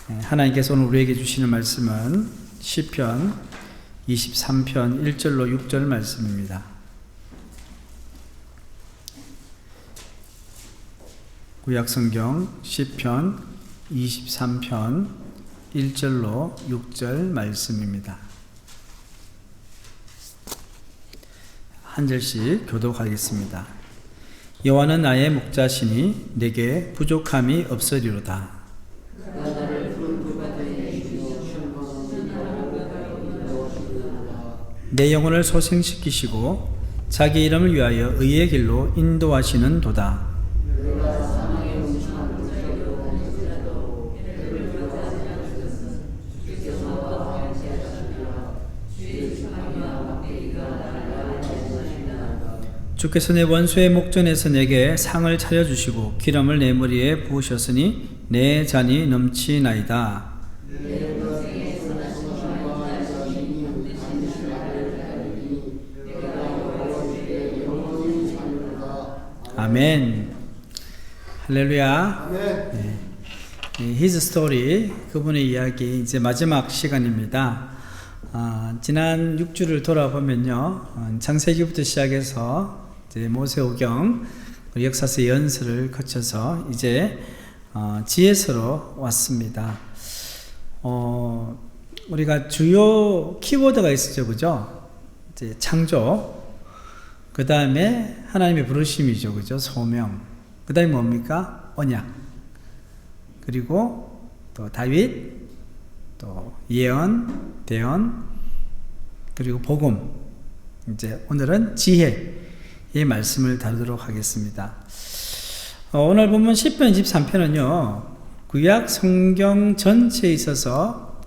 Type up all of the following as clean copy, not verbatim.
하나님께서 오늘 우리에게 주시는 말씀은 시편 23편 1절로 6절 말씀입니다. 구약성경 시편 23편 1절로 6절 말씀입니다. 한 절씩 교독하겠습니다. 여호와는 나의 목자시니 내게 부족함이 없으리로다. 내 영혼을 소생시키시고 자기 이름을 위하여 의의 길로 인도하시는 도다. 주께서 내 원수의 목전에서 내게 상을 차려주시고 기름을 내 머리에 부으셨으니 내 잔이 넘치나이다. 아멘. 할렐루야. 네. His story, 그분의 이야기, 이제 마지막 시간입니다. 지난 6주를 돌아보면요, 창세기부터 시작해서 이제 모세오경, 역사서 연설을 거쳐서 이제 지혜서로 왔습니다. 우리가 주요 키워드가 있었죠, 그죠? 이제 창조. 그 다음에 하나님의 부르심이죠, 그죠? 소명. 그 다음에 뭡니까? 언약. 그리고 또 다윗, 또 예언, 대언, 그리고 복음. 이제 오늘은 지혜의 말씀을 다루도록 하겠습니다. 오늘 보면 시편 23편은요, 구약 성경 전체에 있어서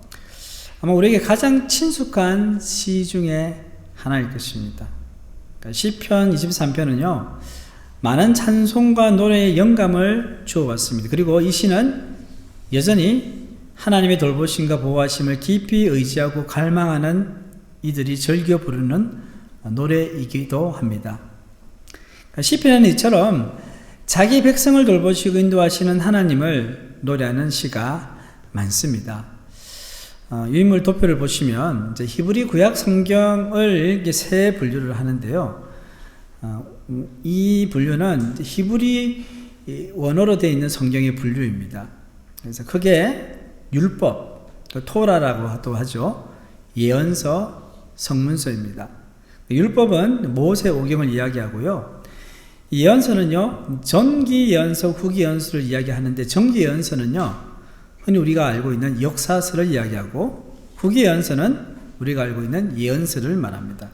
아마 우리에게 가장 친숙한 시 중에 하나일 것입니다. 시편 23편은요, 많은 찬송과 노래의 영감을 주어왔습니다. 그리고 이 시는 여전히 하나님의 돌보심과 보호하심을 깊이 의지하고 갈망하는 이들이 즐겨 부르는 노래이기도 합니다. 시편에는 이처럼 자기 백성을 돌보시고 인도하시는 하나님을 노래하는 시가 많습니다. 유인물 도표를 보시면 이제 히브리 구약 성경을 이렇게 세 분류를 하는데요. 이 분류는 히브리 원어로 되어 있는 성경의 분류입니다. 그래서 크게 율법, 토라라고도 하죠. 예언서, 성문서입니다. 율법은 모세오경을 이야기하고요. 예언서는요, 전기 예언서, 후기 예언서를 이야기하는데, 전기 예언서는요, 흔히 우리가 알고 있는 역사서를 이야기하고, 후기 예언서는 우리가 알고 있는 예언서를 말합니다.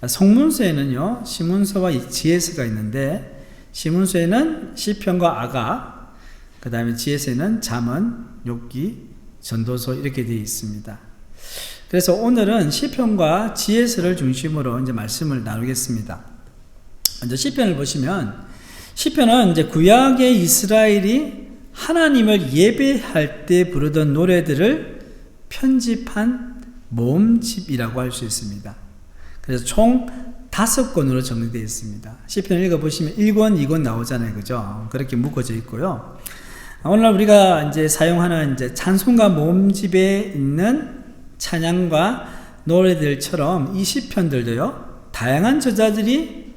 성문서에는요, 시문서와 지혜서가 있는데, 시문서에는 시편과 아가, 그 다음에 지혜서에는 잠언, 욥기, 전도서 이렇게 되어 있습니다. 그래서 오늘은 시편과 지혜서를 중심으로 이제 말씀을 나누겠습니다. 먼저 시편을 보시면, 시편은 이제 구약의 이스라엘이 하나님을 예배할 때 부르던 노래들을 편집한 모음집이라고 할 수 있습니다. 그래서 총 5권으로 정리되어 있습니다. 시편을 읽어보시면 1권, 2권 나오잖아요. 그죠? 그렇게 묶어져 있고요. 오늘 우리가 이제 사용하는 이제 찬송가 모음집에 있는 찬양과 노래들처럼 이 시편들도요, 다양한 저자들이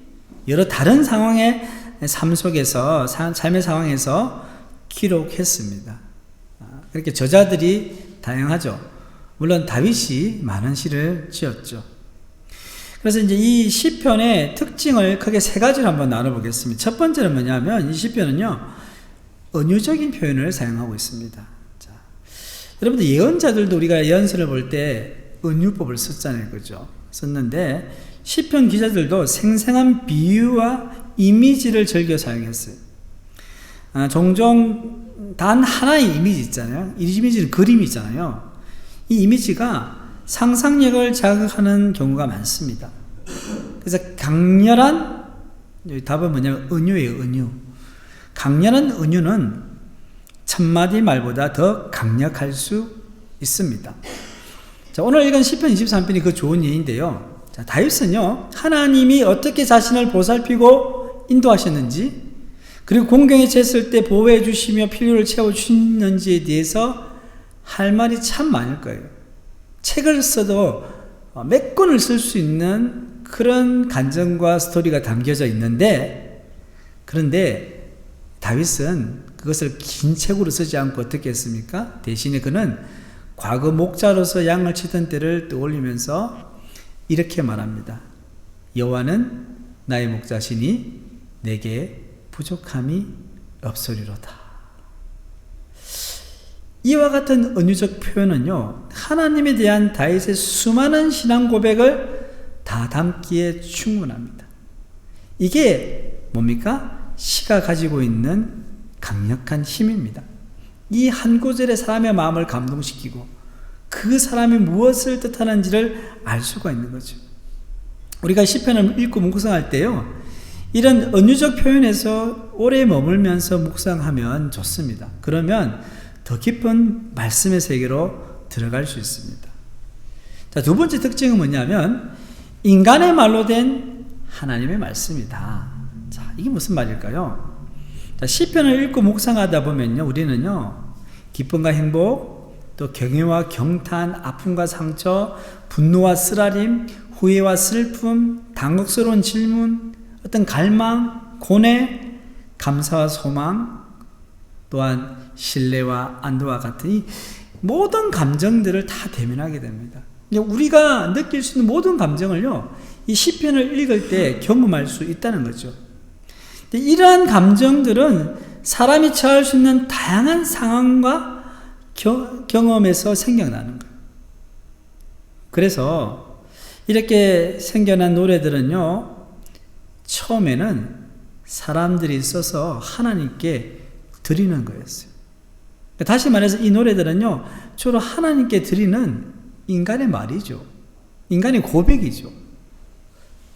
여러 다른 상황의 삶 속에서, 삶의 상황에서 기록했습니다. 그렇게 저자들이 다양하죠. 물론 다윗이 많은 시를 지었죠. 그래서 이제 이 시편의 특징을 크게 세 가지로 한번 나눠보겠습니다. 첫 번째는 뭐냐면, 이 시편은요, 은유적인 표현을 사용하고 있습니다. 자, 여러분들 예언자들도 우리가 예언서를 볼 때 은유법을 썼잖아요, 그죠? 썼는데 시편 기자들도 생생한 비유와 이미지를 즐겨 사용했어요. 종종 단 하나의 이미지 있잖아요. 이 이미지는 그림이 있잖아요. 이 이미지가 상상력을 자극하는 경우가 많습니다. 그래서 강렬한, 답은 뭐냐면 은유예요, 은유. 강렬한 은유는 천마디 말보다 더 강력할 수 있습니다. 자, 오늘 읽은 시편 23편이 그 좋은 예인데요. 자, 다윗은요, 하나님이 어떻게 자신을 보살피고 인도하셨는지, 그리고 공경에 쳤을 때 보호해 주시며 필요를 채워 주시는지에 대해서 할 말이 참 많을 거예요. 책을 써도 몇 권을 쓸 수 있는 그런 감정과 스토리가 담겨져 있는데, 그런데 다윗은 그것을 긴 책으로 쓰지 않고 어떻게 했습니까? 대신에 그는 과거 목자로서 양을 치던 때를 떠올리면서 이렇게 말합니다. 여호와는 나의 목자시니 내게 부족함이 없으리로다. 이와 같은 은유적 표현은요, 하나님에 대한 다윗의 수많은 신앙 고백을 다 담기에 충분합니다. 이게 뭡니까? 시가 가지고 있는 강력한 힘입니다. 이 한 구절의 사람의 마음을 감동시키고 그 사람이 무엇을 뜻하는지를 알 수가 있는 거죠. 우리가 시편을 읽고 묵상할 때요, 이런 은유적 표현에서 오래 머물면서 묵상하면 좋습니다. 그러면 더 깊은 말씀의 세계로 들어갈 수 있습니다. 자, 두 번째 특징은 뭐냐면 인간의 말로 된 하나님의 말씀이다. 자, 이게 무슨 말일까요? 자, 시편을 읽고 묵상하다 보면요, 우리는요, 기쁨과 행복, 또 경외와 경탄, 아픔과 상처, 분노와 쓰라림, 후회와 슬픔, 당혹스러운 질문, 어떤 갈망, 고뇌, 감사와 소망, 또한 신뢰와 안도와 같은 이 모든 감정들을 다 대면하게 됩니다. 우리가 느낄 수 있는 모든 감정을요, 이 시편을 읽을 때 경험할 수 있다는 거죠. 이러한 감정들은 사람이 처할 수 있는 다양한 상황과 경험에서 생겨나는 거예요. 그래서 이렇게 생겨난 노래들은요, 처음에는 사람들이 써서 하나님께 드리는 거였어요. 다시 말해서 이 노래들은요, 주로 하나님께 드리는 인간의 말이죠. 인간의 고백이죠.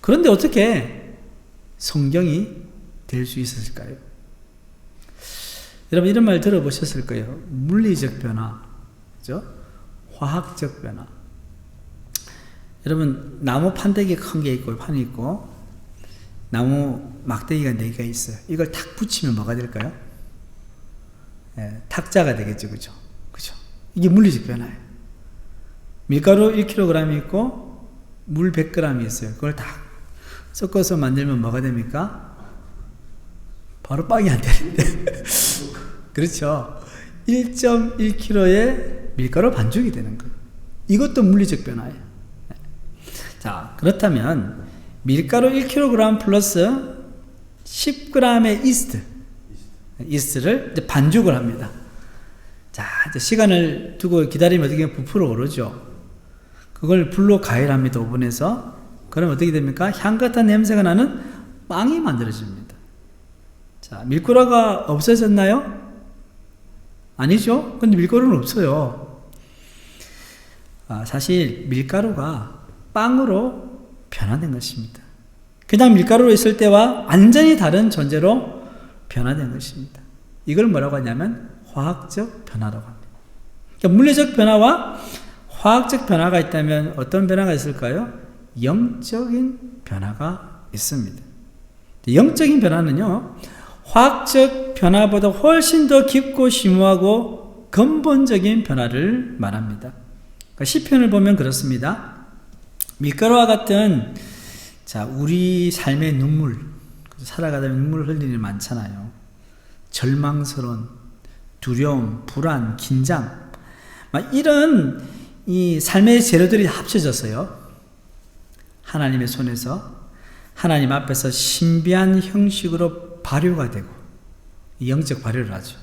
그런데 어떻게 성경이 될 수 있었을까요? 여러분, 이런 말 들어보셨을 거예요. 물리적 변화, 그죠? 화학적 변화. 여러분, 나무 판대기 큰 게 있고 판이 있고 나무 막대기가 4개가 있어요. 이걸 탁 붙이면 뭐가 될까요? 예, 탁자가 되겠죠. 그죠? 그죠? 이게 물리적 변화예요. 밀가루 1kg이 있고 물 100g이 있어요. 그걸 다 섞어서 만들면 뭐가 됩니까? 바로 빵이 안 되는데. 그렇죠? 1.1kg의 밀가루 반죽이 되는 거예요. 이것도 물리적 변화예요. 자, 그렇다면 밀가루 1kg 플러스 10g의 이스트를 이제 반죽을 합니다. 자, 이제 시간을 두고 기다리면 어떻게 부풀어 오르죠. 그걸 불로 가열합니다. 오븐에서. 그럼 어떻게 됩니까? 향 같은 냄새가 나는 빵이 만들어집니다. 자, 밀가루가 없어졌나요? 아니죠. 근데 밀가루는 없어요. 사실 밀가루가 빵으로 변화된 것입니다. 그냥 밀가루로 있을 때와 완전히 다른 존재로 변화된 것입니다. 이걸 뭐라고 하냐면 화학적 변화라고 합니다. 그러니까 물리적 변화와 화학적 변화가 있다면 어떤 변화가 있을까요? 영적인 변화가 있습니다. 영적인 변화는요, 화학적 변화보다 훨씬 더 깊고 심오하고 근본적인 변화를 말합니다. 그러니까 시편을 보면 그렇습니다. 밀가루와 같은, 자, 우리 삶의 눈물, 살아가다 보면 눈물 흘리는 일 많잖아요. 절망스러운 두려움, 불안, 긴장, 막 이런 이 삶의 재료들이 합쳐졌어요. 하나님의 손에서 하나님 앞에서 신비한 형식으로 발효가 되고 영적 발효를 하죠.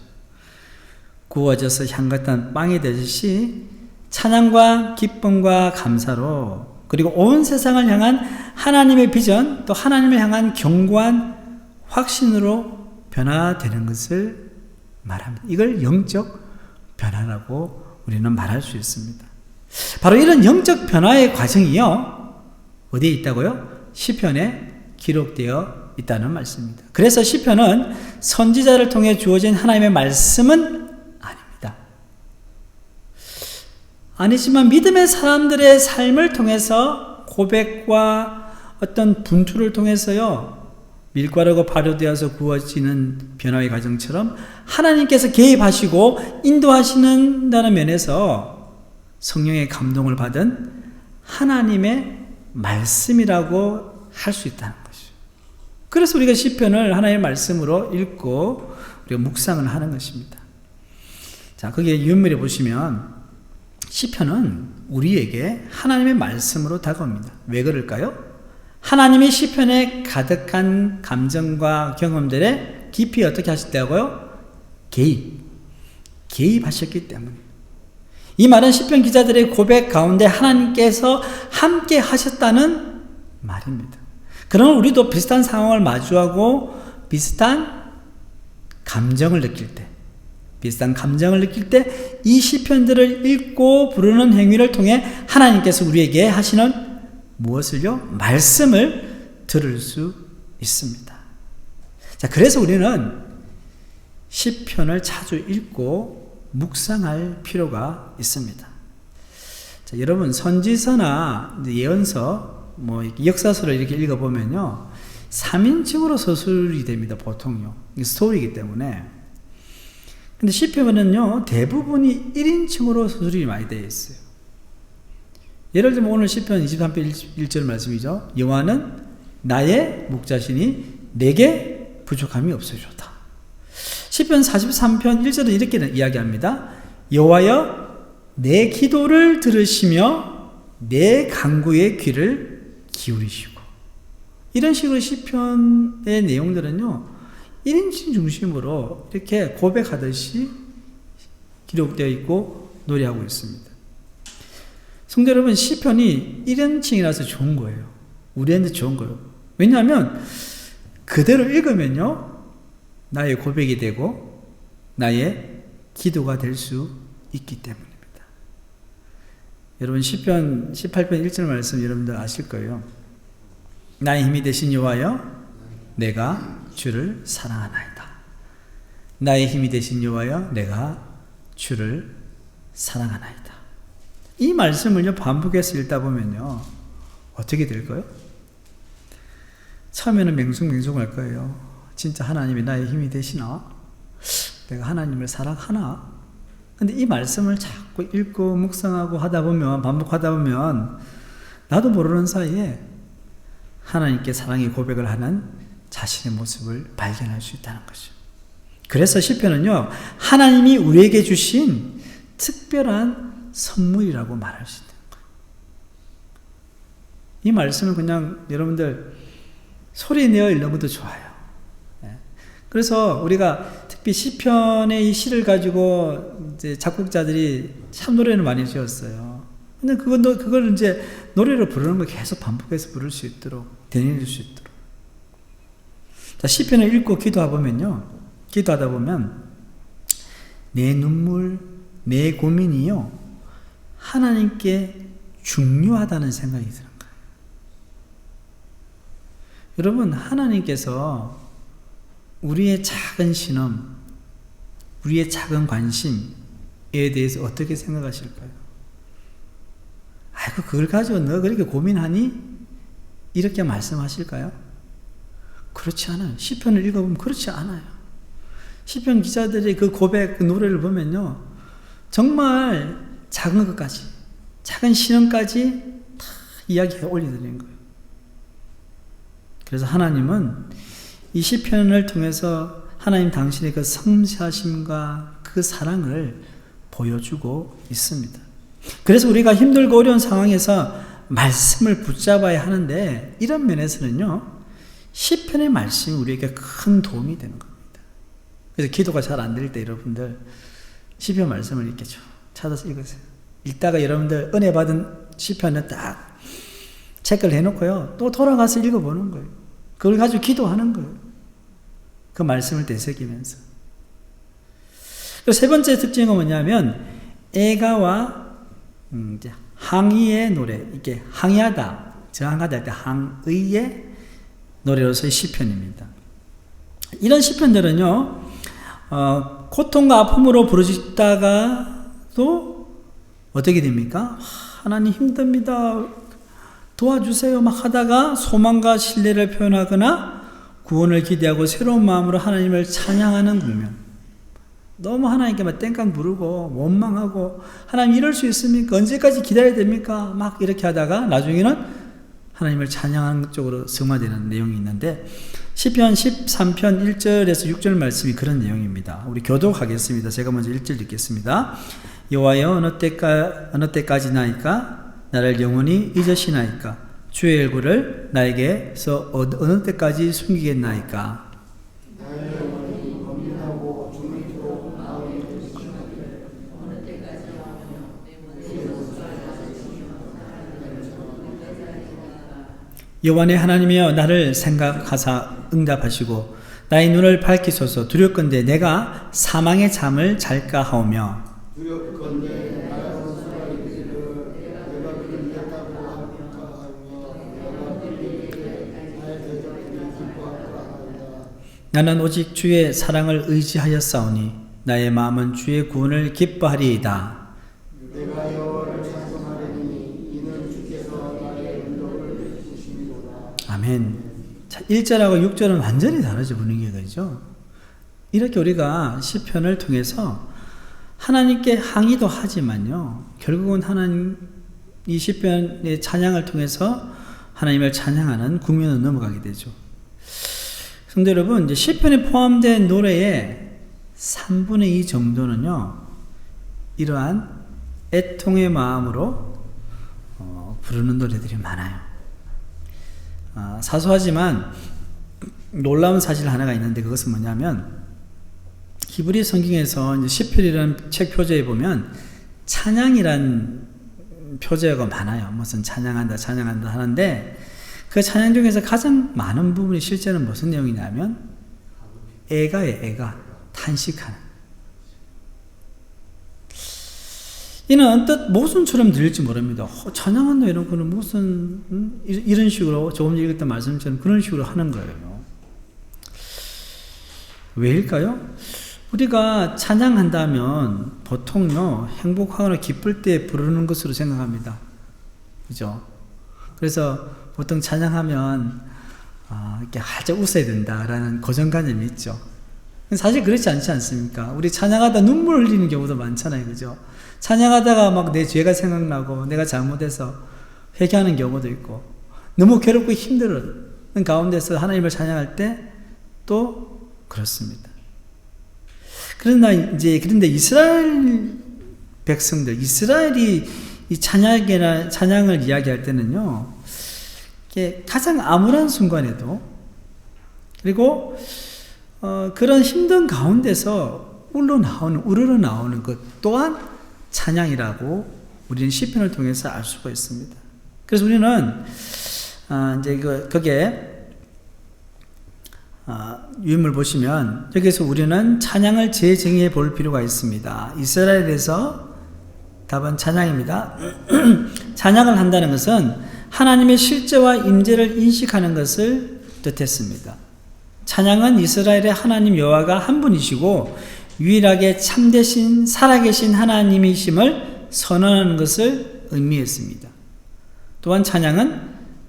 구워져서 향같은 빵이 되듯이 찬양과 기쁨과 감사로, 그리고 온 세상을 향한 하나님의 비전, 또 하나님을 향한 견고한 확신으로 변화되는 것을 말합니다. 이걸 영적 변화라고 우리는 말할 수 있습니다. 바로 이런 영적 변화의 과정이요, 어디에 있다고요? 시편에 기록되어 있다는 말씀입니다. 그래서 시편은 선지자를 통해 주어진 하나님의 말씀은 아닙니다. 아니지만 믿음의 사람들의 삶을 통해서 고백과 어떤 분투를 통해서요, 밀가루가 발효되어서 구워지는 변화의 과정처럼 하나님께서 개입하시고 인도하시는다는 면에서 성령의 감동을 받은 하나님의 말씀이라고 할 수 있다는 것이죠. 그래서 우리가 시편을 하나님의 말씀으로 읽고 우리가 묵상을 하는 것입니다. 자, 거기에 유언밀에 보시면 시편은 우리에게 하나님의 말씀으로 다가옵니다. 왜 그럴까요? 하나님이 시편에 가득한 감정과 경험들에 깊이 어떻게 하셨다고요? 개입하셨기 때문에. 이 말은 시편 기자들의 고백 가운데 하나님께서 함께 하셨다는 말입니다. 그러나 우리도 비슷한 상황을 마주하고 비슷한 감정을 느낄 때 이 시편들을 읽고 부르는 행위를 통해 하나님께서 우리에게 하시는 무엇을요? 말씀을 들을 수 있습니다. 자, 그래서 우리는 시편을 자주 읽고 묵상할 필요가 있습니다. 자, 여러분 선지서나 예언서, 역사서를 이렇게 읽어보면요, 3인칭으로 서술이 됩니다. 보통요. 이게 스토리이기 때문에. 근데 시편은요, 대부분이 1인칭으로 서술이 많이 되어 있어요. 예를 들면 오늘 시편 23편 1절 말씀이죠. 여호와는 나의 목자시니 내게 부족함이 없으리로다. 시편 43편 1절은 이렇게 이야기합니다. 여호와여 내 기도를 들으시며 내 간구의 귀를 기울이시고. 이런 식으로 시편의 내용들은요, 1인칭 중심으로 이렇게 고백하듯이 기록되어 있고 노래하고 있습니다. 성도 여러분, 시편이 1인칭이라서 좋은 거예요. 우리한테 좋은 거예요. 왜냐하면 그대로 읽으면요, 나의 고백이 되고 나의 기도가 될 수 있기 때문입니다. 여러분 시편 18편 1절 말씀 여러분들 아실 거예요. 나의 힘이 되신 여호와여 내가 주를 사랑하나이다. 나의 힘이 되신 여호와여 내가 주를 사랑하나이다. 이 말씀을요 반복해서 읽다 보면요 어떻게 될까요? 처음에는 맹숭맹숭할 거예요. 진짜 하나님이 나의 힘이 되시나? 내가 하나님을 사랑하나? 근데 이 말씀을 자꾸 읽고 묵상하고 하다 보면, 반복하다 보면 나도 모르는 사이에 하나님께 사랑의 고백을 하는 자신의 모습을 발견할 수 있다는 것이죠. 그래서 시편은요 하나님이 우리에게 주신 특별한 선물이라고 말할 수 있는 거예요. 이 말씀을 그냥 여러분들 소리 내어 읽는 것도 좋아요. 그래서 우리가 특히 시편의 이 시를 가지고 이제 작곡자들이 참 노래를 많이 지었어요. 근데 그걸 이제 노래로 부르는 걸 계속 반복해서 부를 수 있도록, 되뇌릴 수 있도록. 자, 시편을 읽고 기도하다 보면 내 눈물, 내 고민이요 하나님께 중요하다는 생각이 드는 거예요. 여러분, 하나님께서 우리의 작은 신음, 우리의 작은 관심에 대해서 어떻게 생각하실까요? 아이고, 그걸 가지고 너 그렇게 고민하니? 이렇게 말씀하실까요? 그렇지 않아요. 시편을 읽어보면 그렇지 않아요. 시편 기자들의 그 고백, 그 노래를 보면요, 정말 작은 것까지, 작은 신음까지 다 이야기해 올려드리는 거예요. 그래서 하나님은 이 시편을 통해서 하나님 당신의 그 섬세하심과 그 사랑을 보여주고 있습니다. 그래서 우리가 힘들고 어려운 상황에서 말씀을 붙잡아야 하는데, 이런 면에서는요 시편의 말씀이 우리에게 큰 도움이 되는 겁니다. 그래서 기도가 잘 안 될 때 여러분들 시편 말씀을 이렇게 찾아서 읽으세요. 읽다가 여러분들 은혜 받은 시편을 딱 체크를 해놓고요 또 돌아가서 읽어보는 거예요. 그걸 가지고 기도하는 거예요. 그 말씀을 되새기면서. 세 번째 특징은 뭐냐면 애가와 항의의 노래, 이게 항의하다, 저항하다 할 때 항의의 노래로서의 시편입니다. 이런 시편들은요 고통과 아픔으로 부르짖다가도 어떻게 됩니까? 하나님 힘듭니다, 도와주세요 막 하다가 소망과 신뢰를 표현하거나 구원을 기대하고 새로운 마음으로 하나님을 찬양하는 국면. 너무 하나님께만 땡깡 부르고 원망하고 하나님 이럴 수 있습니까? 언제까지 기다려야 됩니까? 막 이렇게 하다가 나중에는 하나님을 찬양하는 쪽으로 승화되는 내용이 있는데 시편 13편 1절에서 6절 말씀이 그런 내용입니다. 우리 교독하겠습니다. 제가 먼저 1절 읽겠습니다. 여호와여 어느 때까지나이까 나를 영원히 잊으시나이까 주의 일구를 나에게서 어느 때까지 숨기겠나이까. 여호와의 하나님이여 나를 생각하사 응답하시고 나의 눈을 밝히소서. 두렵건대 내가 사망의 잠을 잘까 하오며 두렵건대 나의 원수가 이르기를 내가 그를 이겼다고 할까 하며 내가 그에게 나의 대적들이 기뻐하리라 하리라. 나는 오직 주의 사랑을 의지하였사오니 나의 마음은 주의 구원을 기뻐하리이다. 내가 여호와를 찬송하리니 이는 주께서 나의 은덕을 베푸심이로다. 아멘. 자, 1절하고 6절은 완전히 다르죠. 분위기가. 그죠? 이렇게 우리가 시편을 통해서 하나님께 항의도 하지만요, 결국은 하나님, 이 시편의 찬양을 통해서 하나님을 찬양하는 국면으로 넘어가게 되죠. 성도 여러분, 이제 시편에 포함된 노래의 3분의 2 정도는요, 이러한 애통의 마음으로 부르는 노래들이 많아요. 사소하지만 놀라운 사실 하나가 있는데 그것은 뭐냐면 히브리 성경에서 이제 시편이라는 책 표제에 보면 찬양이란 표제가 많아요. 무슨 찬양한다 하는데 그 찬양 중에서 가장 많은 부분이 실제는 무슨 내용이냐면 애가예요. 애가 탄식하는. 이는 언뜻 모순처럼 들릴지 모릅니다. 찬양한다 이런 거는 무슨 이런 식으로 조금 전에 읽었던 말씀처럼 그런 식으로 하는 거예요. 왜일까요? 우리가 찬양한다면 보통요 행복하거나 기쁠 때 부르는 것으로 생각합니다. 그죠? 그래서 보통 찬양하면 이렇게 활짝 웃어야 된다라는 고정관념이 있죠. 사실 그렇지 않지 않습니까? 우리 찬양하다 눈물 흘리는 경우도 많잖아요. 그죠? 찬양하다가 막 내 죄가 생각나고 내가 잘못해서 회개하는 경우도 있고 너무 괴롭고 힘든 가운데서 하나님을 찬양할 때 또 그렇습니다. 그런데 이스라엘 백성들, 이스라엘이 이 찬양을 이야기할 때는요, 이게 가장 암울한 순간에도 그리고 그런 힘든 가운데서 우러러 나오는 것 또한 찬양이라고 우리는 시편을 통해서 알 수가 있습니다. 그래서 우리는 이제 거기에 유인물 보시면 여기서 우리는 찬양을 재정의해 볼 필요가 있습니다. 이스라엘에서 답은 찬양입니다. 찬양을 한다는 것은 하나님의 실제와 임재를 인식하는 것을 뜻했습니다. 찬양은 이스라엘의 하나님 여호와가 한 분이시고 유일하게 참되신 살아계신 하나님이심을 선언하는 것을 의미했습니다. 또한 찬양은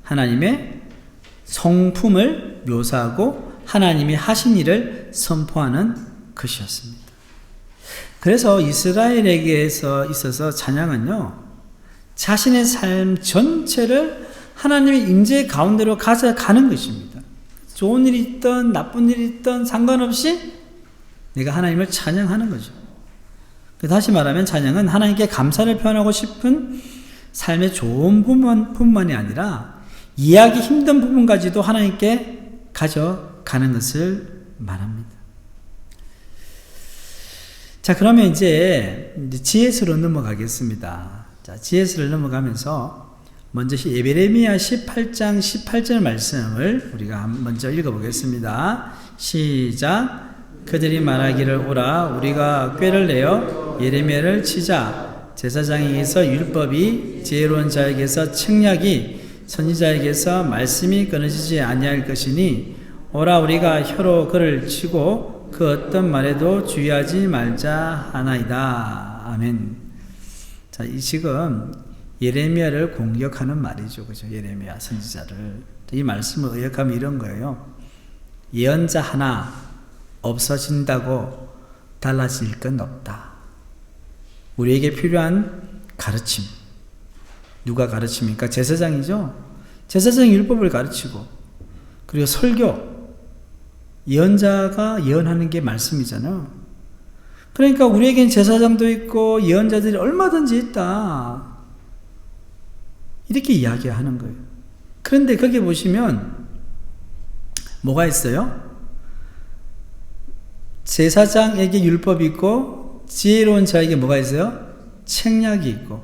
하나님의 성품을 묘사하고 하나님이 하신 일을 선포하는 것이었습니다. 그래서 이스라엘에게 있어서 찬양은요, 자신의 삶 전체를 하나님의 임재 가운데로 가져가는 것입니다. 좋은 일이 있든 나쁜 일이 있든 상관없이 내가 하나님을 찬양하는 거죠. 다시 말하면 찬양은 하나님께 감사를 표현하고 싶은 삶의 좋은 부분만이 아니라 이해하기 힘든 부분까지도 하나님께 가져가는 것을 말합니다. 자, 그러면 이제 지혜서로 넘어가겠습니다. 자, 지혜서를 넘어가면서 먼저 예레미야 18장 18절 말씀을 우리가 먼저 읽어보겠습니다. 시작. 그들이 말하기를 오라 우리가 꾀를 내어 예레미야를 치자. 제사장에게서 율법이 지혜로운 자에게서 책략이 선지자에게서 말씀이 끊어지지 아니할 것이니 오라 우리가 혀로 그를 치고 그 어떤 말에도 주의하지 말자 하나이다. 아멘. 자, 이 지금 예레미야를 공격하는 말이죠. 그죠? 예레미야 선지자를. 이 말씀을 의역하면 이런 거예요. 예언자 하나 없어진다고 달라질 건 없다. 우리에게 필요한 가르침. 누가 가르칩니까? 제사장이죠. 제사장이 율법을 가르치고, 그리고 설교. 예언자가 예언하는 게 말씀이잖아요. 그러니까 우리에겐 제사장도 있고 예언자들이 얼마든지 있다. 이렇게 이야기하는 거예요. 그런데 거기 보시면 뭐가 있어요? 제사장에게 율법이 있고 지혜로운 자에게 뭐가 있어요? 책략이 있고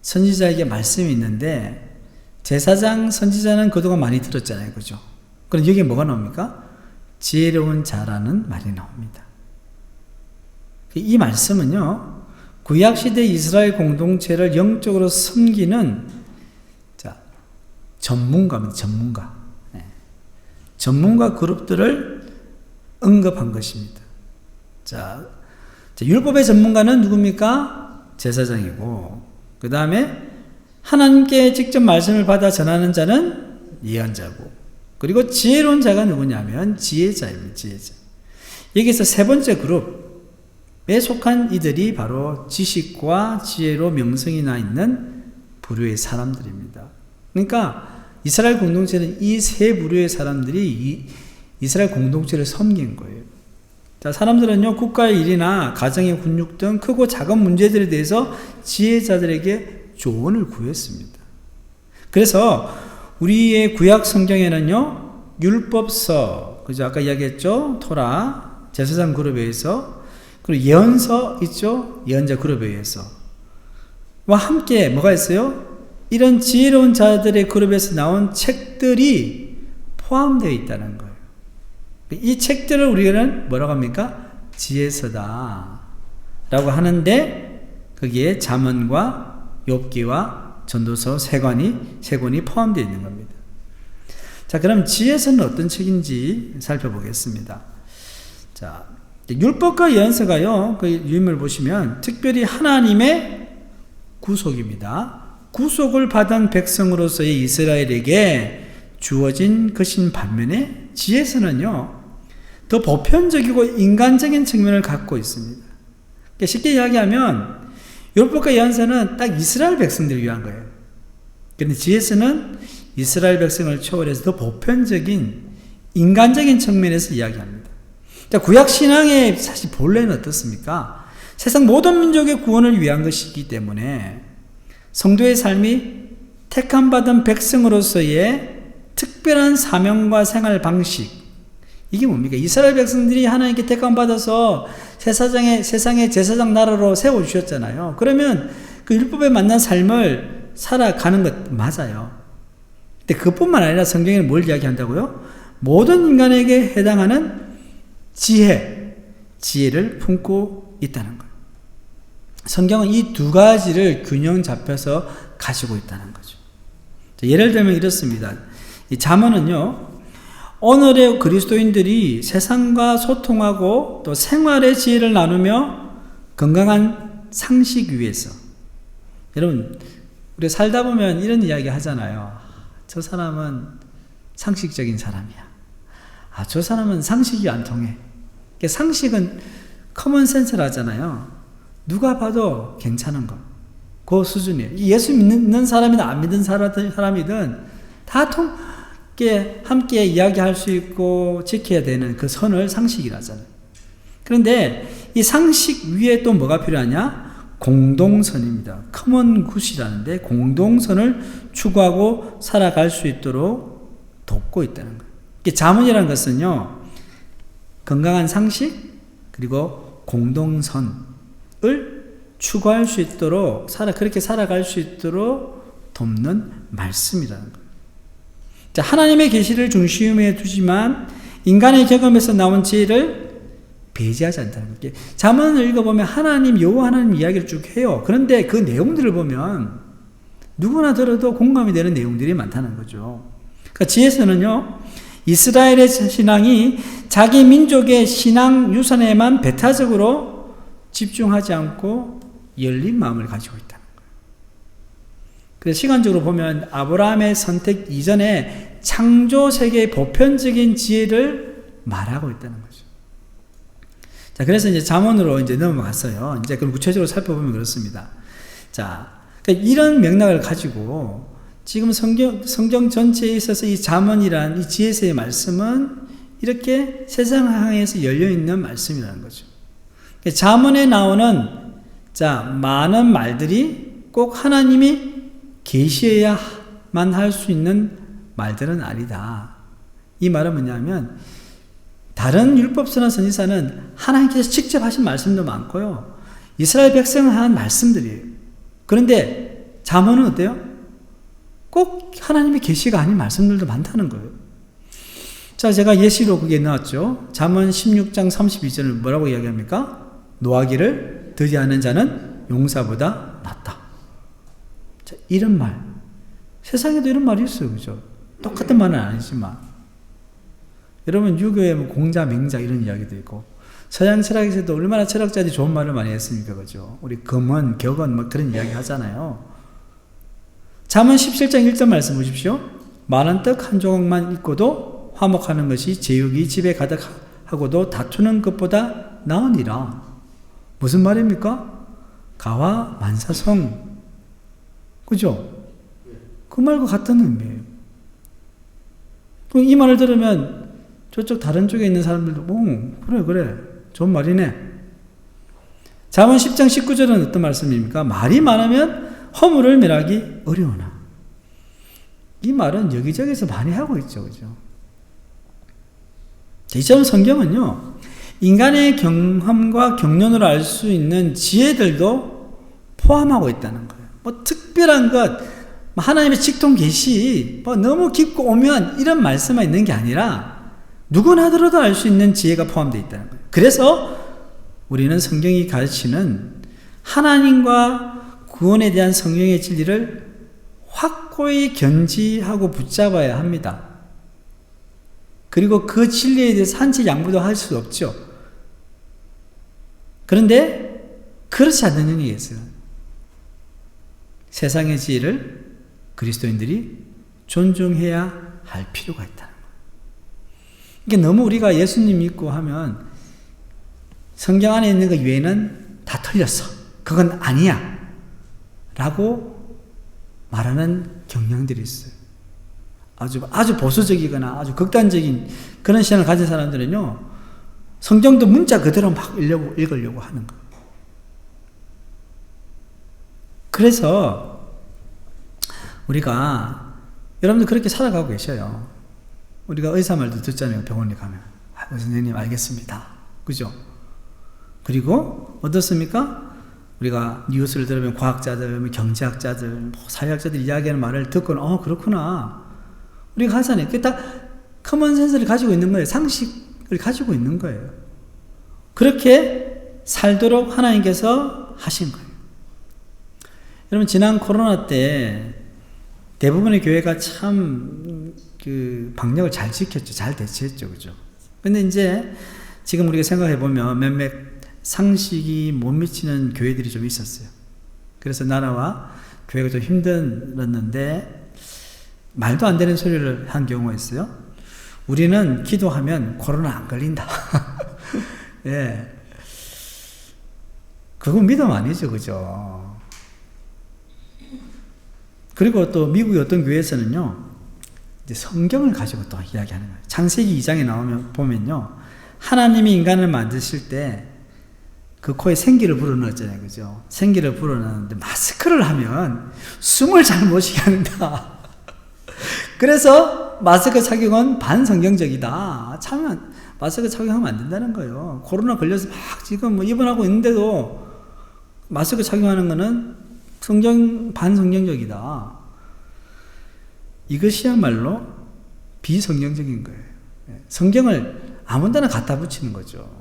선지자에게 말씀이 있는데, 제사장, 선지자는 그동안 많이 들었잖아요. 그죠? 그럼 여기에 뭐가 나옵니까? 지혜로운 자라는 말이 나옵니다. 이 말씀은요, 구약시대 이스라엘 공동체를 영적으로 섬기는 전문가입니다. 전문가. 전문가 그룹들을 언급한 것입니다. 자, 율법의 전문가는 누굽니까? 제사장이고, 그 다음에 하나님께 직접 말씀을 받아 전하는 자는 예언자고, 그리고 지혜로운 자가 누구냐면 지혜자입니다. 지혜자. 여기서 세 번째 그룹에 속한 이들이 바로 지식과 지혜로 명성이 나 있는 부류의 사람들입니다. 그러니까 이스라엘 공동체는 이 세 부류의 사람들이 이스라엘 공동체를 섬긴 거예요. 자, 사람들은요, 국가의 일이나 가정의 훈육 등 크고 작은 문제들에 대해서 지혜자들에게 조언을 구했습니다. 그래서 우리의 구약 성경에는요, 율법서, 그죠? 아까 이야기했죠? 토라, 제사장 그룹에 의해서, 그리고 예언서 있죠? 예언자 그룹에 의해서. 와 함께 뭐가 있어요? 이런 지혜로운 자들의 그룹에서 나온 책들이 포함되어 있다는 거예요. 이 책들을 우리는 뭐라고 합니까? 지혜서다 라고 하는데, 거기에 잠언과 욥기와 전도서 세 권이 포함되어 있는 겁니다. 자, 그럼 지혜서는 어떤 책인지 살펴보겠습니다. 자, 율법과 예언서가요, 그 유인물 보시면 특별히 하나님의 구속입니다. 구속을 받은 백성으로서의 이스라엘에게 주어진 것인 반면에 지혜서는요, 더 보편적이고 인간적인 측면을 갖고 있습니다. 쉽게 이야기하면 율법과 예언서는 딱 이스라엘 백성들을 위한 거예요. 그런데 지혜서는 이스라엘 백성을 초월해서 더 보편적인 인간적인 측면에서 이야기합니다. 자, 구약 신앙의 사실 본래는 어떻습니까? 세상 모든 민족의 구원을 위한 것이기 때문에 성도의 삶이 택함받은 백성으로서의 특별한 사명과 생활 방식, 이게 뭡니까? 이스라엘 백성들이 하나님께 택함받아서 세상의 제사장 나라로 세워주셨잖아요. 그러면 그 율법에 맞는 삶을 살아가는 것 맞아요. 근데 그뿐만 아니라 성경에는 뭘 이야기한다고요? 모든 인간에게 해당하는 지혜를 품고 있다는 거예요. 성경은 이 두 가지를 균형 잡혀서 가지고 있다는 거죠. 예를 들면 이렇습니다. 이 잠언은요, 오늘의 그리스도인들이 세상과 소통하고 또 생활의 지혜를 나누며 건강한 상식 위에서, 여러분 우리 살다 보면 이런 이야기 하잖아요. 저 사람은 상식적인 사람이야. 아, 저 사람은 상식이 안 통해. 상식은 커먼 센스를 하잖아요. 누가 봐도 괜찮은 거, 그 수준이에요. 예수 믿는 사람이든 안 믿는 사람이든 다 함께 이야기할 수 있고 지켜야 되는 그 선을 상식이라잖아요. 그런데 이 상식 위에 또 뭐가 필요하냐? 공동선입니다. 커먼 굿이라는데 공동선을 추구하고 살아갈 수 있도록 돕고 있다는 거예요. 잠언이라는 것은요, 건강한 상식 그리고 공동선을 추구할 수 있도록 그렇게 살아갈 수 있도록 돕는 말씀이라는 거예요. 자, 하나님의 계시를 중심에 두지만 인간의 경험에서 나온 지혜를 배제하지 않다는 거예요. 잠언을 읽어보면 여호와 하나님 이야기를 쭉 해요. 그런데 그 내용들을 보면 누구나 들어도 공감이 되는 내용들이 많다는 거죠. 그러니까 지혜서는요, 이스라엘의 신앙이 자기 민족의 신앙 유산에만 배타적으로 집중하지 않고 열린 마음을 가지고 있다는 거예요. 그래서 시간적으로 보면 아브라함의 선택 이전에 창조 세계의 보편적인 지혜를 말하고 있다는 거죠. 자, 그래서 이제 잠언으로 이제 넘어갔어요. 이제 그럼 구체적으로 살펴보면 그렇습니다. 자, 그러니까 이런 맥락을 가지고 지금 성경 전체에 있어서 이 잠언이란 이 지혜서의 말씀은 이렇게 세상을 향해서 열려있는 말씀이라는 거죠. 잠언에 나오는 많은 말들이 꼭 하나님이 계시해야만 할 수 있는 말들은 아니다. 이 말은 뭐냐면 다른 율법서나 선지서는 하나님께서 직접 하신 말씀도 많고요. 이스라엘 백성을 한 말씀들이에요. 그런데 잠언은 어때요? 꼭 하나님의 계시가 아닌 말씀들도 많다는 거예요. 자, 제가 예시로 그게 나왔죠. 잠언 16장 32절을 뭐라고 이야기합니까? 노하기를 더디하는 자는 용사보다 낫다. 자, 이런 말. 세상에도 이런 말이 있어요. 그죠? 똑같은 말은 아니지만. 여러분, 유교에 뭐 공자, 맹자 이런 이야기도 있고, 서양 철학에서도 얼마나 철학자들이 좋은 말을 많이 했습니까? 그죠? 우리 금은, 격은 뭐 그런 이야기 하잖아요. 잠언 17장 1절 말씀 보십시오. 많은 떡 한 조각만 있고도 화목하는 것이 제육이 집에 가득하고도 다투는 것보다 나으니라. 무슨 말입니까? 가와 만사성. 그죠? 그 말과 같은 의미예요. 이 말을 들으면 저쪽 다른 쪽에 있는 사람들도 그래 좋은 말이네. 잠언 10장 19절은 어떤 말씀입니까? 말이 많으면 허물을 멸하기 어려우나. 이 말은 여기저기서 많이 하고 있죠. 그죠? 이처럼 성경은요, 인간의 경험과 경륜으로 알 수 있는 지혜들도 포함하고 있다는 거예요. 뭐 특별한 것, 하나님의 직통 계시, 뭐 너무 깊고 오묘한 이런 말씀만 있는 게 아니라 누구나 들어도 알 수 있는 지혜가 포함되어 있다는 거예요. 그래서 우리는 성경이 가르치는 하나님과 구원에 대한 성경의 진리를 확고히 견지하고 붙잡아야 합니다. 그리고 그 진리에 대해서 한치 양보도 할 수 없죠. 그런데 그렇지 않는 일이 있어요. 세상의 지혜를 그리스도인들이 존중해야 할 필요가 있다는 거예요. 이게 너무 우리가 예수님 믿고 하면 성경 안에 있는 것 외에는 다 틀렸어. 그건 아니야. 라고 말하는 경향들이 있어요. 아주 보수적이거나 아주 극단적인 그런 시선을 가진 사람들은요, 성경도 문자 그대로 막 읽으려고 하는 거예요. 그래서 우리가, 여러분들 그렇게 살아가고 계셔요. 우리가 의사 말도 듣잖아요. 병원에 가면. 선생님 알겠습니다. 그죠? 그리고 어떻습니까? 우리가 뉴스를 들으면 과학자들, 경제학자들, 사회학자들 이야기하는 말을 듣고는 그렇구나. 우리가 하잖아요. 그게 다 커먼 센스를 가지고 있는 거예요. 상식을 가지고 있는 거예요. 그렇게 살도록 하나님께서 하신 거예요. 여러분, 지난 코로나 때 대부분의 교회가 참 방역을 잘 지켰죠. 잘 대처했죠. 그죠? 근데 이제 지금 우리가 생각해 보면 몇몇 상식이 못 미치는 교회들이 좀 있었어요. 그래서 나라와 교회가 좀 힘들었는데 말도 안 되는 소리를 한 경우가 있어요. 우리는 기도하면 코로나 안 걸린다. 예. 그건 믿음 아니죠. 그죠? 그리고 또 미국의 어떤 교회에서는요, 이제 성경을 가지고 또 이야기하는 거예요. 창세기 2장에 보면요, 하나님이 인간을 만드실 때 그 코에 생기를 불어넣었잖아요. 그죠? 생기를 불어넣었는데 마스크를 하면 숨을 잘 못 쉬게 한다. 그래서 마스크 착용은 반성경적이다. 참 마스크 착용하면 안 된다는 거예요. 코로나 걸려서 막 지금 입원하고 있는데도 마스크 착용하는 거는 반성경적이다. 이것이야말로 비성경적인 거예요. 성경을 아무 데나 갖다 붙이는 거죠.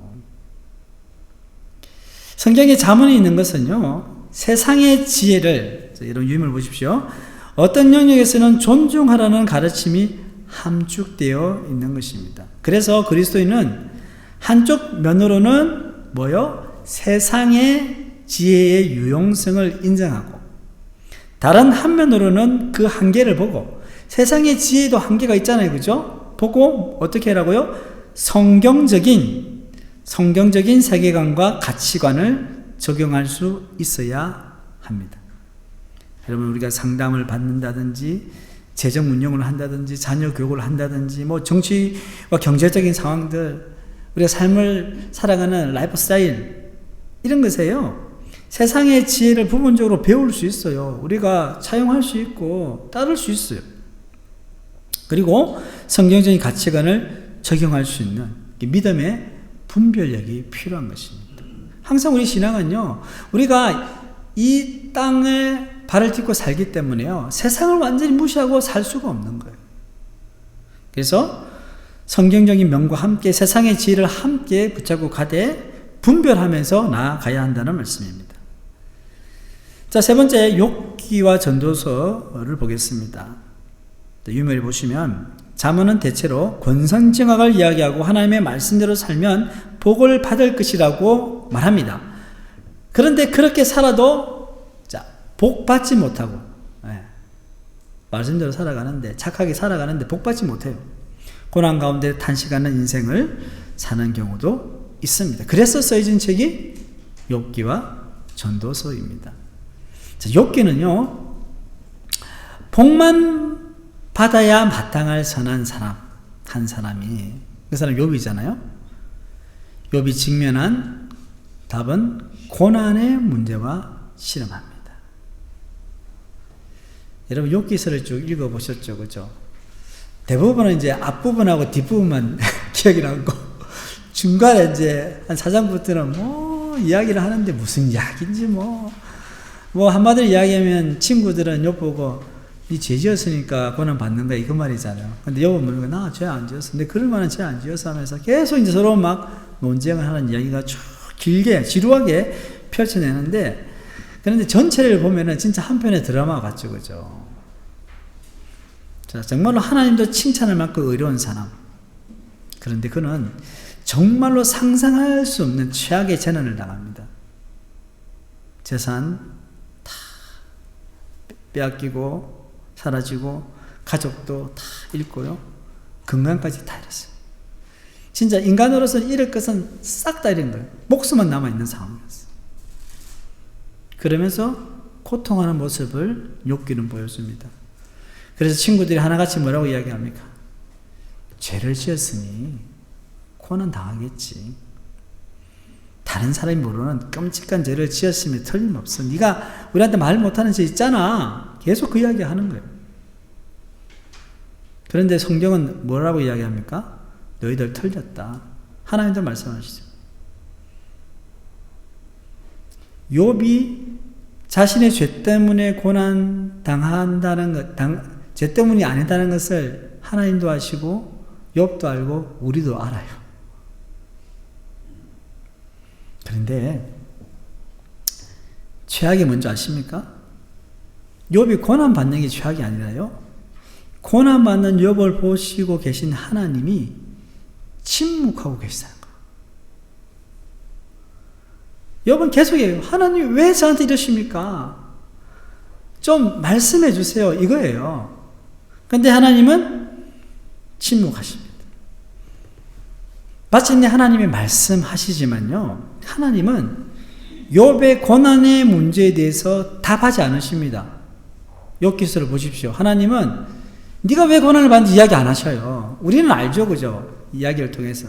성경에 잠언이 있는 것은요, 세상의 지혜를, 이런 유임을 보십시오. 어떤 영역에서는 존중하라는 가르침이 함축되어 있는 것입니다. 그래서 그리스도인은 한쪽 면으로는 세상의 지혜의 유용성을 인정하고, 다른 한면으로는 그 한계를 보고, 세상의 지혜도 한계가 있잖아요. 그죠? 보고 어떻게 하라고요? 성경적인 세계관과 가치관을 적용할 수 있어야 합니다. 여러분, 우리가 상담을 받는다든지 재정 운영을 한다든지 자녀 교육을 한다든지 뭐 정치와 경제적인 상황들, 우리가 삶을 살아가는 라이프 스타일, 이런 것에요, 세상의 지혜를 부분적으로 배울 수 있어요. 우리가 차용할 수 있고 따를 수 있어요. 그리고 성경적인 가치관을 적용할 수 있는 믿음의 분별력이 필요한 것입니다. 항상 우리 신앙은요, 우리가 이 땅에 발을 딛고 살기 때문에요, 세상을 완전히 무시하고 살 수가 없는 거예요. 그래서 성경적인 명과 함께 세상의 지혜를 함께 붙잡고 가되 분별하면서 나아가야 한다는 말씀입니다. 자, 세 번째, 욥기와 전도서를 보겠습니다. 유명히 보시면 잠언은 대체로 권선징악을 이야기하고 하나님의 말씀대로 살면 복을 받을 것이라고 말합니다. 그런데 그렇게 살아도 복 받지 못하고, 말씀대로 살아가는데, 착하게 살아가는데 복 받지 못해요. 고난 가운데 탄식하는 인생을 사는 경우도 있습니다. 그래서 써진 책이 욥기와 전도서입니다. 자, 욥기는요, 복만 받아야 마땅할 선한 사람, 한 사람이, 그 사람이 욥이잖아요. 욥이 직면한 답은 고난의 문제와 실험합니다. 여러분, 욥기서를 쭉 읽어보셨죠? 그죠? 대부분은 이제 앞부분하고 뒷부분만 기억이 나고, 중간에 이제 한 4장부터는 뭐 이야기를 하는데 무슨 이야기인지 뭐 한마디로 이야기하면 친구들은 욥 보고 니 죄 지었으니까 고난 받는 거야, 이그 말이잖아요. 근데 욥은 뭐냐면 나 죄 안 지었어. 근데 그럴 만한 죄 안 지었어 하면서 계속 이제 서로 막 논쟁을 하는 이야기가 쭉 길게, 지루하게 펼쳐내는데, 그런데 전체를 보면은 진짜 한 편의 드라마 같죠, 그죠? 자, 정말로 하나님도 칭찬을 받고 의로운 사람. 그런데 그는 정말로 상상할 수 없는 최악의 재난을 당합니다. 재산 다 빼앗기고 사라지고 가족도 다 잃고요, 건강까지 다 잃었어요. 진짜 인간으로서 잃을 것은 싹 다 잃은 거예요. 목숨만 남아있는 상황이었어요. 그러면서 고통하는 모습을 욥기는 보여줍니다. 그래서 친구들이 하나같이 뭐라고 이야기합니까? 죄를 지었으니 고난 당하겠지. 다른 사람이 모르는 끔찍한 죄를 지었으면 틀림없어. 네가 우리한테 말 못하는 죄 있잖아. 계속 그 이야기 하는 거예요. 그런데 성경은 뭐라고 이야기합니까? 너희들 틀렸다. 하나님도 말씀하시죠. 욥이 자신의 죄 때문에 고난 당한다는 것, 죄 때문이 아니다는 것을 하나님도 아시고 욥도 알고 우리도 알아요. 그런데 최악이 뭔지 아십니까? 욥이 고난 받는 게 최악이 아니라요, 고난 받는 욥을 보시고 계신 하나님이 침묵하고 계시다는 거예요. 욥은 계속해요. 하나님 왜 저한테 이러십니까? 좀 말씀해 주세요, 이거예요. 그런데 하나님은 침묵하십니다. 마침내 하나님이 말씀하시지만요, 하나님은 욥의 고난의 문제에 대해서 답하지 않으십니다. 욥기서를 보십시오. 하나님은 네가 왜 고난을 받는지 이야기 안 하셔요. 우리는 알죠, 그죠? 이야기를 통해서.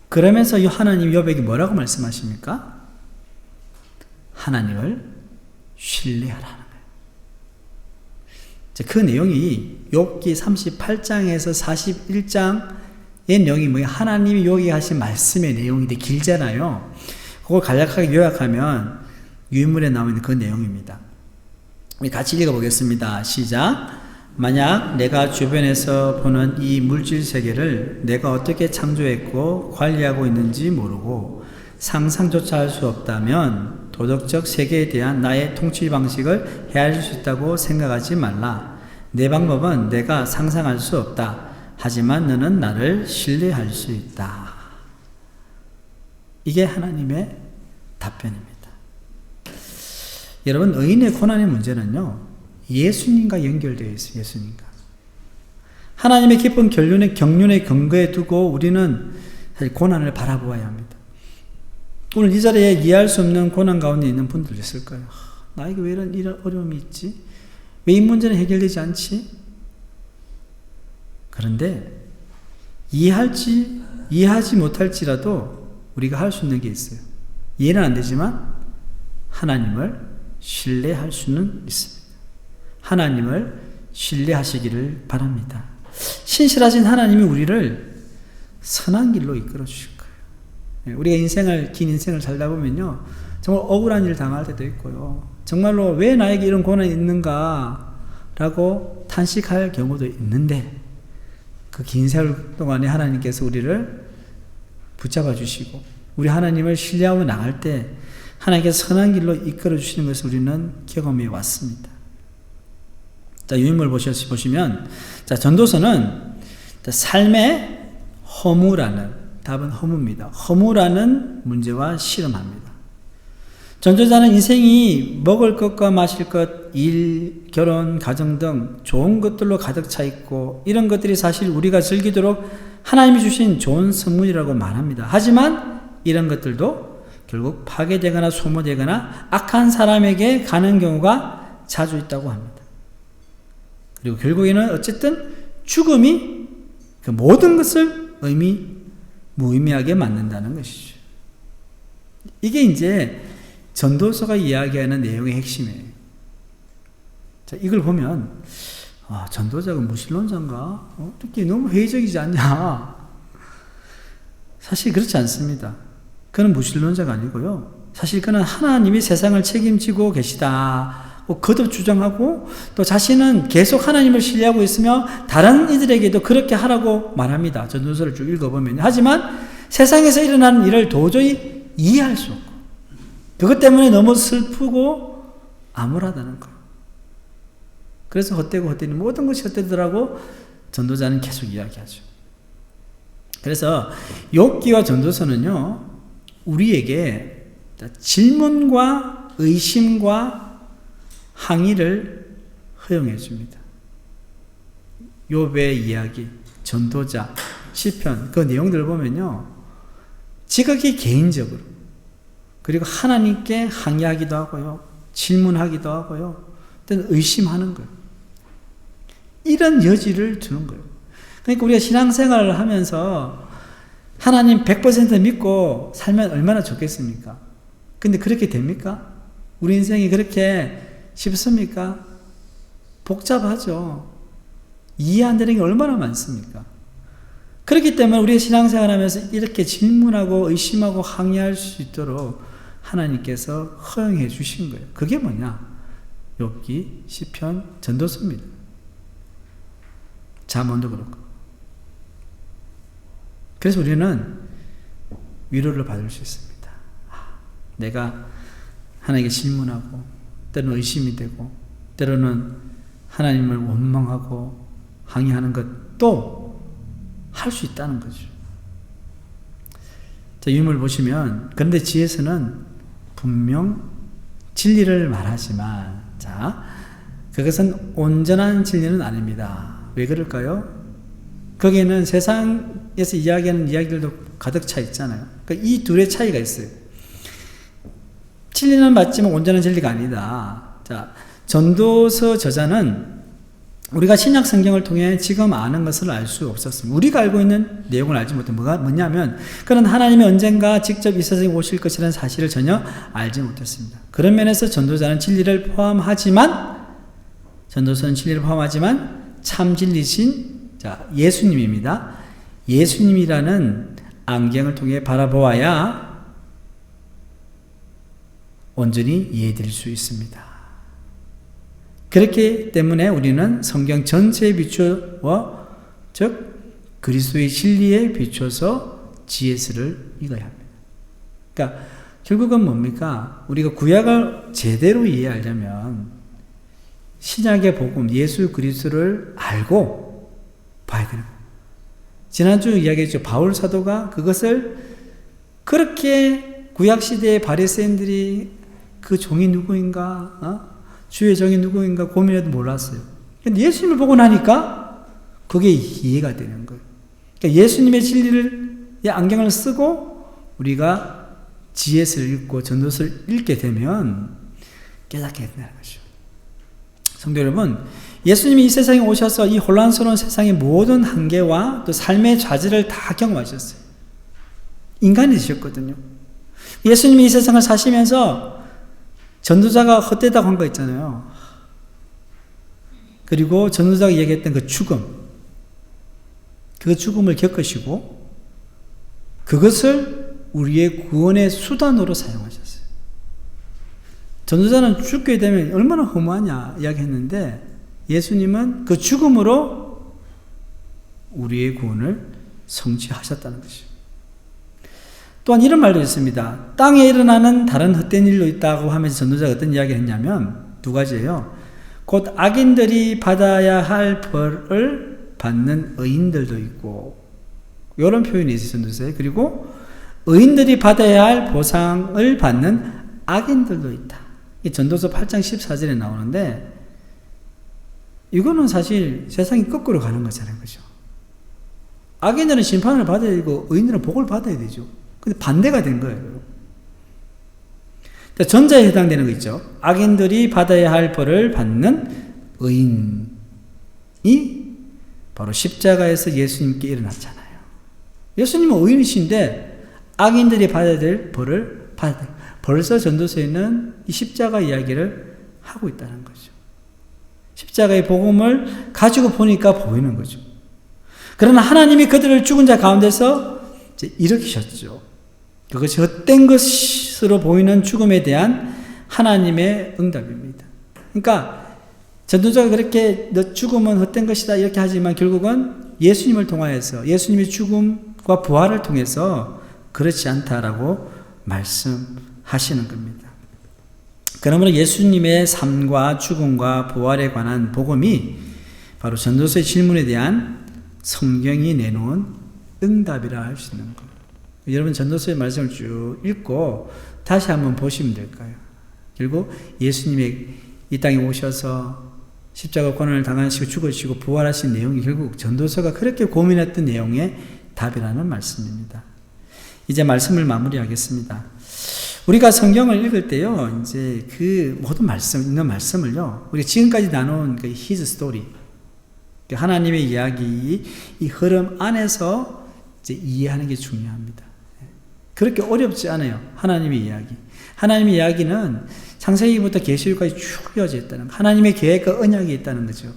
그러면서 하나님 욥에게 뭐라고 말씀하십니까? 하나님을 신뢰하라는 거예요. 그 내용이 욥기 38장에서 41장의 내용이 뭐예요? 하나님이 욥에게 하신 말씀의 내용인데 길잖아요. 그걸 간략하게 요약하면 유인물에 나오는 그 내용입니다. 우리 같이 읽어보겠습니다. 시작. 만약 내가 주변에서 보는 이 물질 세계를 내가 어떻게 창조했고 관리하고 있는지 모르고 상상조차 할 수 없다면 도덕적 세계에 대한 나의 통치 방식을 헤아릴 수 있다고 생각하지 말라. 내 방법은 내가 상상할 수 없다. 하지만 너는 나를 신뢰할 수 있다. 이게 하나님의 답변입니다. 여러분, 의인의 고난의 문제는요, 예수님과 연결되어 있어요. 예수님과. 하나님의 깊은 경륜의 근거에 두고 우리는 사실 고난을 바라보아야 합니다. 오늘 이 자리에 이해할 수 없는 고난 가운데 있는 분들 있을 거예요. 나에게 왜 이런 어려움이 있지? 왜 이 문제는 해결되지 않지? 그런데 이해하지 못할지라도 우리가 할 수 있는 게 있어요. 이해는 안 되지만 하나님을 신뢰할 수는 있습니다. 하나님을 신뢰하시기를 바랍니다. 신실하신 하나님이 우리를 선한 길로 이끌어 주실 거예요. 우리가 긴 인생을 살다 보면요, 정말 억울한 일 당할 때도 있고요, 정말로 왜 나에게 이런 고난이 있는가 라고 탄식할 경우도 있는데, 그 긴 세월 동안에 하나님께서 우리를 붙잡아 주시고 우리 하나님을 신뢰하고 나갈 때 하나님께서 선한 길로 이끌어 주시는 것을 우리는 경험해 왔습니다. 자, 유인물 보시면, 자, 전도서는 삶의 허무라는, 답은 허무입니다. 허무라는 문제와 실험합니다. 전도자는 인생이 먹을 것과 마실 것, 일, 결혼, 가정 등 좋은 것들로 가득 차 있고, 이런 것들이 사실 우리가 즐기도록 하나님이 주신 좋은 선물이라고 말합니다. 하지만 이런 것들도 결국 파괴되거나 소모되거나 악한 사람에게 가는 경우가 자주 있다고 합니다. 그리고 결국에는 어쨌든 죽음이 그 모든 것을 무의미하게 만든다는 것이죠. 이게 이제 전도서가 이야기하는 내용의 핵심이에요. 자, 이걸 보면, 전도자가 무신론자인가? 어떻게 너무 회의적이지 않냐? 사실 그렇지 않습니다. 그는 무신론자가 아니고요, 사실 그는 하나님이 세상을 책임지고 계시다 거듭 주장하고, 또 자신은 계속 하나님을 신뢰하고 있으며 다른 이들에게도 그렇게 하라고 말합니다. 전도서를 쭉 읽어보면. 하지만 세상에서 일어나는 일을 도저히 이해할 수 없고, 그것 때문에 너무 슬프고 암울하다는 거예요. 그래서 헛되고 헛되니 모든 것이 헛되더라고 전도자는 계속 이야기하죠. 그래서 욥기와 전도서는요, 우리에게 질문과 의심과 항의를 허용해 줍니다. 욥의 이야기, 전도자, 시편, 그 내용들을 보면요, 지극히 개인적으로, 그리고 하나님께 항의하기도 하고요, 질문하기도 하고요, 또는 의심하는 거예요. 이런 여지를 주는 거예요. 그러니까 우리가 신앙생활을 하면서 하나님 100% 믿고 살면 얼마나 좋겠습니까? 근데 그렇게 됩니까? 우리 인생이 그렇게 쉽습니까? 복잡하죠. 이해 안 되는 게 얼마나 많습니까? 그렇기 때문에 우리가 신앙생활 하면서 이렇게 질문하고 의심하고 항의할 수 있도록 하나님께서 허용해 주신 거예요. 그게 뭐냐? 욥기, 시편, 전도서입니다. 잠언도 그렇고. 그래서 우리는 위로를 받을 수 있습니다. 내가 하나님께 질문하고, 때로는 의심이 되고, 때로는 하나님을 원망하고 항의하는 것도 할 수 있다는 거죠. 자, 유인물 보시면, 그런데 지혜서는 분명 진리를 말하지만, 자, 그것은 온전한 진리는 아닙니다. 왜 그럴까요? 거기에는 세상에서 이야기하는 이야기들도 가득 차 있잖아요. 그러니까 이 둘의 차이가 있어요. 진리는 맞지만 온전한 진리가 아니다. 자, 전도서 저자는 우리가 신약 성경을 통해 지금 아는 것을 알 수 없었습니다. 우리가 알고 있는 내용을 알지 못해. 뭐냐면, 그는 하나님이 언젠가 직접 이 세상에 오실 것이라는 사실을 전혀 알지 못했습니다. 그런 면에서 전도자는 진리를 포함하지만, 전도서는 진리를 포함하지만 참 진리신, 자, 예수님입니다. 예수님이라는 안경을 통해 바라보아야 온전히 이해될 수 있습니다. 그렇기 때문에 우리는 성경 전체에 비추어, 즉 그리스도의 진리에 비춰서 지혜서를 읽어야 합니다. 그러니까 결국은 뭡니까? 우리가 구약을 제대로 이해하려면 신약의 복음, 예수 그리스도를 알고 봐야 되는 거예요. 지난주 이야기했죠. 바울 사도가 그것을 그렇게 구약시대의 바리새인들이 그 종이 누구인가, 주의 종이 누구인가 고민해도 몰랐어요. 근데 예수님을 보고 나니까 그게 이해가 되는 거예요. 그러니까 예수님의 진리의 안경을 쓰고 우리가 지혜서를 읽고 전도서를 읽게 되면 깨닫게 된다는 것이죠. 성도 여러분, 예수님이 이 세상에 오셔서 이 혼란스러운 세상의 모든 한계와 또 삶의 좌절을 다 경험하셨어요. 인간이 되셨거든요. 예수님이 이 세상을 사시면서 전도자가 헛되다고 한 거 있잖아요. 그리고 전도자가 얘기했던 그 죽음, 그 죽음을 겪으시고 그것을 우리의 구원의 수단으로 사용하셨어요. 전도자는 죽게 되면 얼마나 허무하냐 이야기했는데 예수님은 그 죽음으로 우리의 구원을 성취하셨다는 것이죠. 또한 이런 말도 있습니다. 땅에 일어나는 다른 헛된 일도 있다고 하면서 전도자가 어떤 이야기를 했냐면 두 가지예요. 곧 악인들이 받아야 할 벌을 받는 의인들도 있고, 이런 표현이 있어요, 전도서에. 그리고 의인들이 받아야 할 보상을 받는 악인들도 있다. 이 전도서 8장 14절에 나오는데, 이거는 사실 세상이 거꾸로 가는 거잖아요, 그죠? 악인들은 심판을 받아야 되고 의인들은 복을 받아야 되죠. 근데 반대가 된 거예요. 전자에 해당되는 거 있죠. 악인들이 받아야 할 벌을 받는 의인이 바로 십자가에서 예수님께 일어났잖아요. 예수님은 의인이신데 악인들이 받아야 될 벌을 받아야 돼요. 벌써 전도서에는 이 십자가 이야기를 하고 있다는 거죠. 십자가의 복음을 가지고 보니까 보이는 거죠. 그러나 하나님이 그들을 죽은 자 가운데서 이제 일으키셨죠. 그것이 헛된 것으로 보이는 죽음에 대한 하나님의 응답입니다. 그러니까 전도자가 그렇게 너 죽음은 헛된 것이다 이렇게 하지만 결국은 예수님을 통하여서 예수님의 죽음과 부활을 통해서 그렇지 않다라고 말씀하시는 겁니다. 그러므로 예수님의 삶과 죽음과 부활에 관한 복음이 바로 전도서의 질문에 대한 성경이 내놓은 응답이라 할 수 있는 거예요. 여러분 전도서의 말씀을 쭉 읽고 다시 한번 보시면 될까요? 결국 예수님이 이 땅에 오셔서 십자가 고난을 당하시고 죽으시고 부활하신 내용이 결국 전도서가 그렇게 고민했던 내용의 답이라는 말씀입니다. 이제 말씀을 마무리하겠습니다. 우리가 성경을 읽을 때요, 이제 그 모든 말씀, 있는 말씀을요, 우리 지금까지 나눈 그 His story, 하나님의 이야기, 이 흐름 안에서 이제 이해하는 게 중요합니다. 그렇게 어렵지 않아요. 하나님의 이야기. 하나님의 이야기는 창세기부터 계시록까지 쭉 이어져 있다는 거. 하나님의 계획과 언약이 있다는 거죠.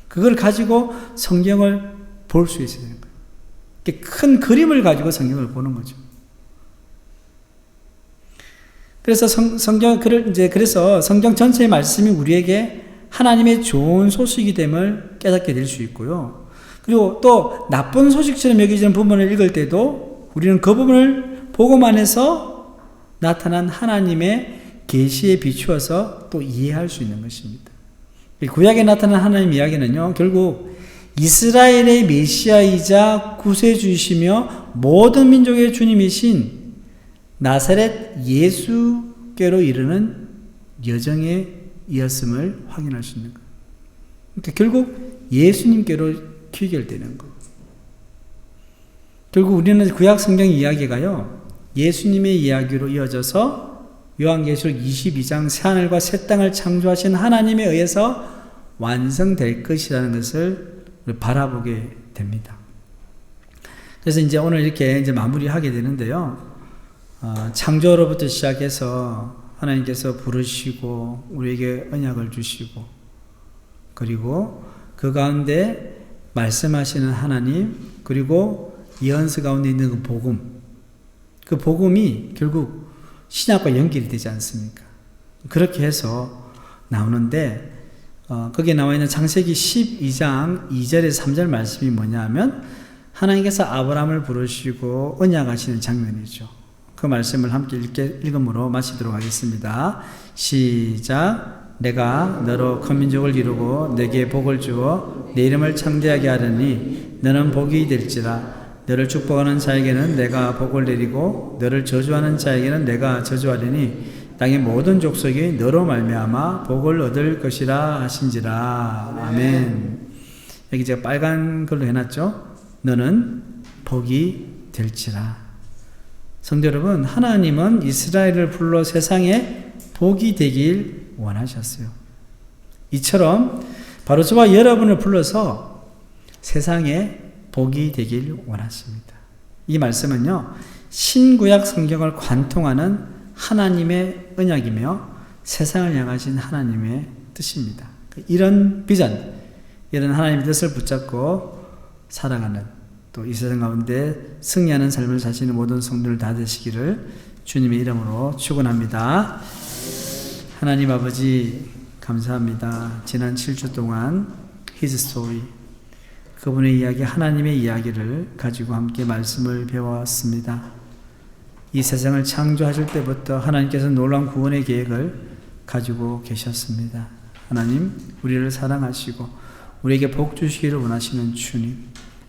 그걸 가지고 성경을 볼 수 있어야 되는 거예요. 큰 그림을 가지고 성경을 보는 거죠. 그래서 그래서 성경 전체의 말씀이 우리에게 하나님의 좋은 소식이 됨을 깨닫게 될 수 있고요. 그리고 또 나쁜 소식처럼 여겨지는 부분을 읽을 때도 우리는 그 부분을 복음 안에서 나타난 하나님의 계시에 비추어서 또 이해할 수 있는 것입니다. 구약에 나타난 하나님 이야기는요, 결국 이스라엘의 메시아이자 구세주이시며 모든 민족의 주님이신 나사렛 예수께로 이르는 여정에 이었음을 확인할 수 있는 거예요. 그러니까 결국 예수님께로 귀결되는 거예요. 결국 우리는 구약 성경 이야기가요, 예수님의 이야기로 이어져서 요한계시록 22장 새하늘과 새 땅을 창조하신 하나님에 의해서 완성될 것이라는 것을 바라보게 됩니다. 그래서 이제 오늘 이렇게 이제 마무리하게 되는데요. 창조로부터 시작해서 하나님께서 부르시고 우리에게 언약을 주시고 그리고 그 가운데 말씀하시는 하나님 그리고 예언서 가운데 있는 그 복음, 그 복음이 결국 신약과 연결이 되지 않습니까? 그렇게 해서 나오는데 거기에 나와 있는 창세기 12장 2절에서 3절 말씀이 뭐냐면 하나님께서 아브라함을 부르시고 언약하시는 장면이죠. 그 말씀을 함께 읽음으로 마치도록 하겠습니다. 시작. 내가 너로 큰 민족을 이루고 내게 복을 주어 내 이름을 창대하게 하려니 너는 복이 될지라. 너를 축복하는 자에게는 내가 복을 내리고 너를 저주하는 자에게는 내가 저주하리니 땅의 모든 족속이 너로 말미암아 복을 얻을 것이라 하신지라. 아멘. 여기 제가 빨간 걸로 해놨죠. 너는 복이 될지라. 성도 여러분, 하나님은 이스라엘을 불러 세상에 복이 되길 원하셨어요. 이처럼 바로 저와 여러분을 불러서 세상에 복이 되길 원하십니다. 이 말씀은요, 신구약 성경을 관통하는 하나님의 언약이며 세상을 향하신 하나님의 뜻입니다. 이런 비전, 이런 하나님의 뜻을 붙잡고 살아가는, 또 이 세상 가운데 승리하는 삶을 사시는 모든 성도들 다 되시기를 주님의 이름으로 축원합니다. 하나님 아버지 감사합니다. 지난 7주 동안 His Story, 그분의 이야기, 하나님의 이야기를 가지고 함께 말씀을 배워왔습니다. 이 세상을 창조하실 때부터 하나님께서 놀라운 구원의 계획을 가지고 계셨습니다. 하나님, 우리를 사랑하시고 우리에게 복 주시기를 원하시는 주님,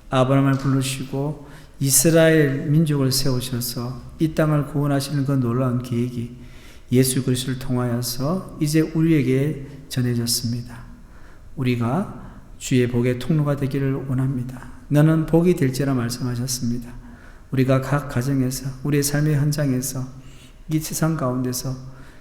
아브라함을 부르시고 이스라엘 민족을 세우셔서 이 땅을 구원하시는 그 놀라운 계획이 예수 그리스도를 통하여서 이제 우리에게 전해졌습니다. 우리가 주의 복의 통로가 되기를 원합니다. 너는 복이 될지라 말씀하셨습니다. 우리가 각 가정에서, 우리의 삶의 현장에서, 이 세상 가운데서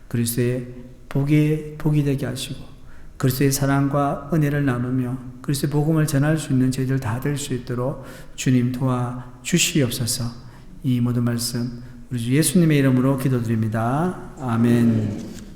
그리스도의 복이 되게 하시고 그리스도의 사랑과 은혜를 나누며 그리스도의 복음을 전할 수 있는 저희들 다 될 수 있도록 주님 도와주시옵소서. 이 모든 말씀 우리 주 예수님의 이름으로 기도드립니다. 아멘.